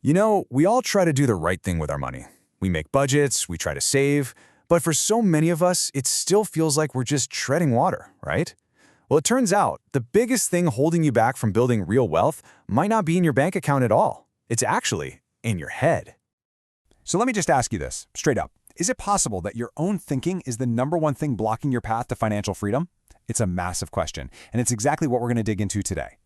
You know, we all try to do the right thing with our money. We make budgets, we try to save, but for so many of us, it still feels like we're just treading water, right? Well, it turns out the biggest thing holding you back from building real wealth might not be in your bank account at all. It's actually in your head. So let me just ask you this, straight up. Is it possible that your own thinking is the #1 thing blocking your path to financial freedom? It's a massive question, and it's exactly what we're going to dig into today.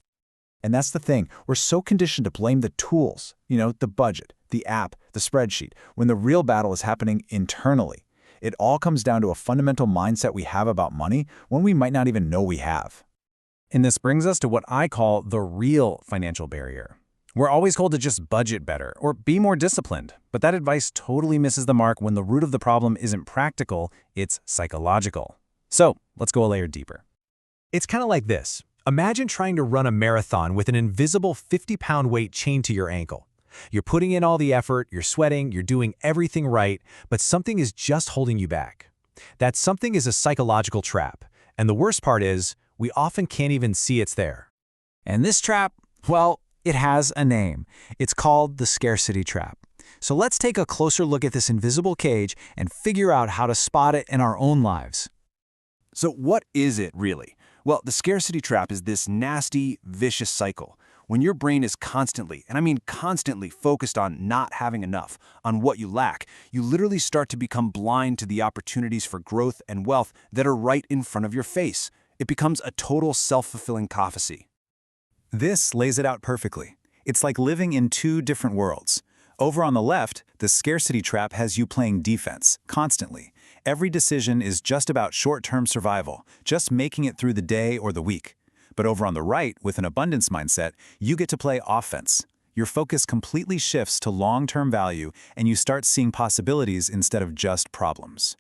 And that's the thing. We're so conditioned to blame the tools, the budget, the app, the spreadsheet, when the real battle is happening internally. It all comes down to a fundamental mindset we have about money when we might not even know we have. And this brings us to what I call the real financial barrier. We're always told to just budget better or be more disciplined, but that advice totally misses the mark when the root of the problem isn't practical, it's psychological. So let's go a layer deeper. It's kind of like this. Imagine trying to run a marathon with an invisible 50-pound weight chained to your ankle. You're putting in all the effort, you're sweating, you're doing everything right, but something is just holding you back. That something is a psychological trap, and the worst part is, we often can't even see it's there. And this trap, well, it has a name. It's called the Scarcity Trap. So let's take a closer look at this invisible cage and figure out how to spot it in our own lives. So what is it really? Well, the scarcity trap is this nasty, vicious cycle. When your brain is constantly, and I mean constantly, focused on not having enough, on what you lack, you literally start to become blind to the opportunities for growth and wealth that are right in front of your face. It becomes a total self-fulfilling prophecy. This lays it out perfectly. It's like living in two different worlds. Over on the left, the scarcity trap has you playing defense, constantly. Every decision is just about short-term survival, just making it through the day or the week. But over on the right, with an abundance mindset, you get to play offense. Your focus completely shifts to long-term value, and you start seeing possibilities instead of just problems.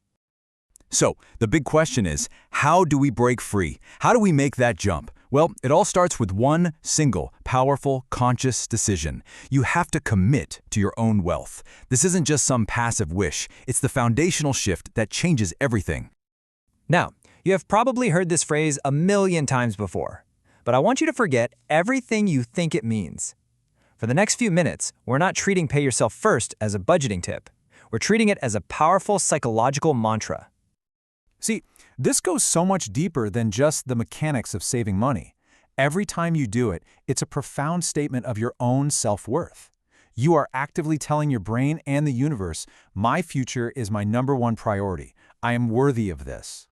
So, the big question is, how do we break free? How do we make that jump? Well, it all starts with one single, powerful, conscious decision. You have to commit to your own wealth. This isn't just some passive wish. It's the foundational shift that changes everything. Now, you have probably heard this phrase a million times before, but I want you to forget everything you think it means. For the next few minutes, we're not treating pay yourself first as a budgeting tip. We're treating it as a powerful psychological mantra. See, this goes so much deeper than just the mechanics of saving money. Every time you do it, it's a profound statement of your own self-worth. You are actively telling your brain and the universe, my future is my #1 priority. I am worthy of this.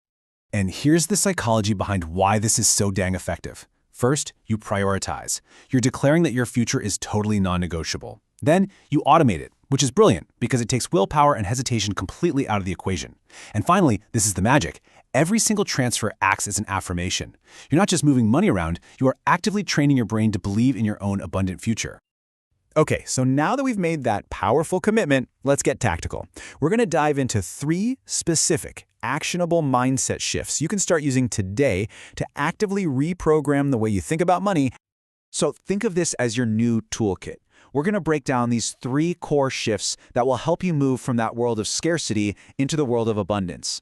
And here's the psychology behind why this is so dang effective. First, you prioritize. You're declaring that your future is totally non-negotiable. Then, you automate it, which is brilliant because it takes willpower and hesitation completely out of the equation. And finally, this is the magic. Every single transfer acts as an affirmation. You're not just moving money around, you are actively training your brain to believe in your own abundant future. Okay, so now that we've made that powerful commitment, let's get tactical. We're going to dive into 3 specific, actionable mindset shifts you can start using today to actively reprogram the way you think about money. So think of this as your new toolkit. We're going to break down these 3 core shifts that will help you move from that world of scarcity into the world of abundance.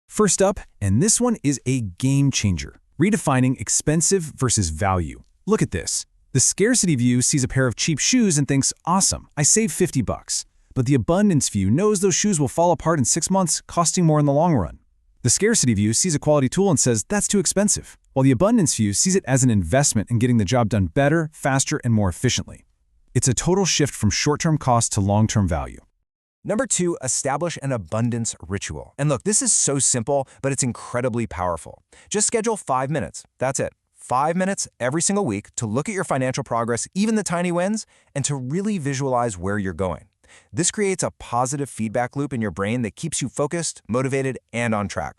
First up, and this one is a game changer, redefining expensive versus value. Look at this. The scarcity view sees a pair of cheap shoes and thinks, awesome, I saved $50. But the abundance view knows those shoes will fall apart in 6 months, costing more in the long run. The scarcity view sees a quality tool and says, that's too expensive, while the abundance view sees it as an investment in getting the job done better, faster, and more efficiently. It's a total shift from short-term cost to long-term value. Number 2, establish an abundance ritual. And look, this is so simple, but it's incredibly powerful. Just schedule 5 minutes. That's it. 5 minutes every single week to look at your financial progress, even the tiny wins, and to really visualize where you're going. This creates a positive feedback loop in your brain that keeps you focused, motivated, and on track.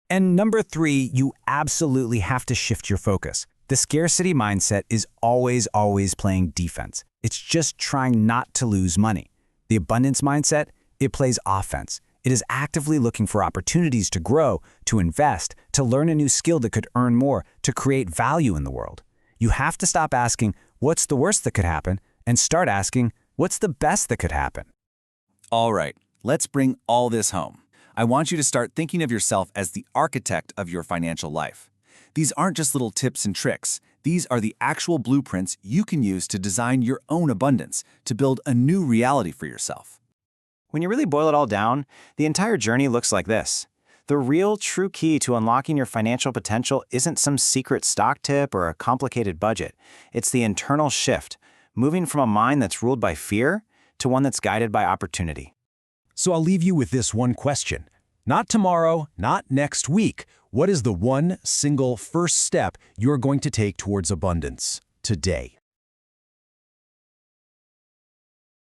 And number 3, you absolutely have to shift your focus. The scarcity mindset is always playing defense. It's just trying not to lose money. The abundance mindset, it plays offense. It is actively looking for opportunities to grow, to invest, to learn a new skill that could earn more, to create value in the world. You have to stop asking, what's the worst that could happen, and start asking, what's the best that could happen? All right, let's bring all this home. I want you to start thinking of yourself as the architect of your financial life. These aren't just little tips and tricks. These are the actual blueprints you can use to design your own abundance, to build a new reality for yourself. When you really boil it all down, the entire journey looks like this. The real, true key to unlocking your financial potential isn't some secret stock tip or a complicated budget. It's the internal shift, moving from a mind that's ruled by fear to one that's guided by opportunity. So I'll leave you with this one question. Not tomorrow, not next week. What is the one single first step you're going to take towards abundance today?